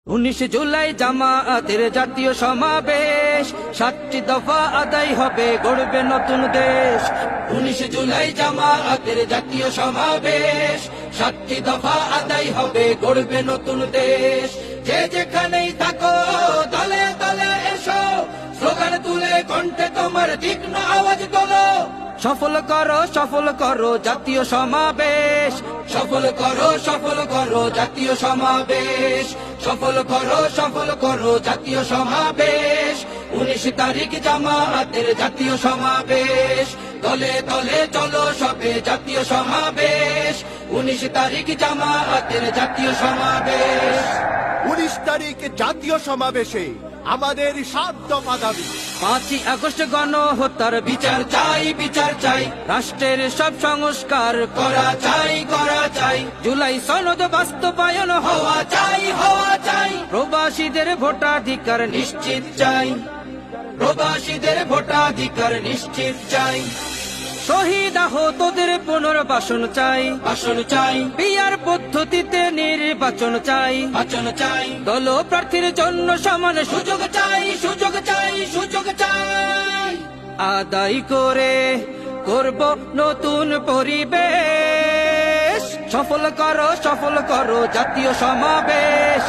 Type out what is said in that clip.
19 জুলাই জামায়াতের জাতীয় সমাবেশ, 7টি দফা আদায় হবে, গড়বে নতুন দেশ। 19 জুলাই জামায়াতের জাতীয় সমাবেশ, 7টি দফা আদায় হবে, গড়বে নতুন দেশ। যে যেখানেই থাকো দলে দলে এসো, স্লোগান তুলে কণ্ঠে তোমার তীক্ষ্ণ আওয়াজ তোলো। সফল করো জাতীয় সমাবেশ, সফল করো জাতীয় সমাবেশ, সফল করো জাতীয় সমাবেশ। 19 তারিখ জামায়াতের জাতীয় সমাবেশ, দলে দলে চলো সবে জাতীয় সমাবেশ। 19 তারিখ জামায়াতের জাতীয় সমাবেশ। 19 তারিখ জাতীয় সমাবেশে আমাদের 7 দফা দাবি। 5ই আগস্ট গণহত্যার বিচার চাই, রাষ্ট্রের সব সংস্কার করা চাই, জুলাই সনদ বাস্তবায়ন হওয়া চাই, প্রবাসীদের ভোটাধিকার নিশ্চিত চাই, শহীদ আহতদের পুনর্বাসন চাই, বিয়ার পদ্ধতিতে নির্বাচন চাই, দল প্রার্থীর জন্য সমান সুযোগ চাই, আদায় করব নতুন পরিবেশ। সফল করো জাতীয় সমাবেশ।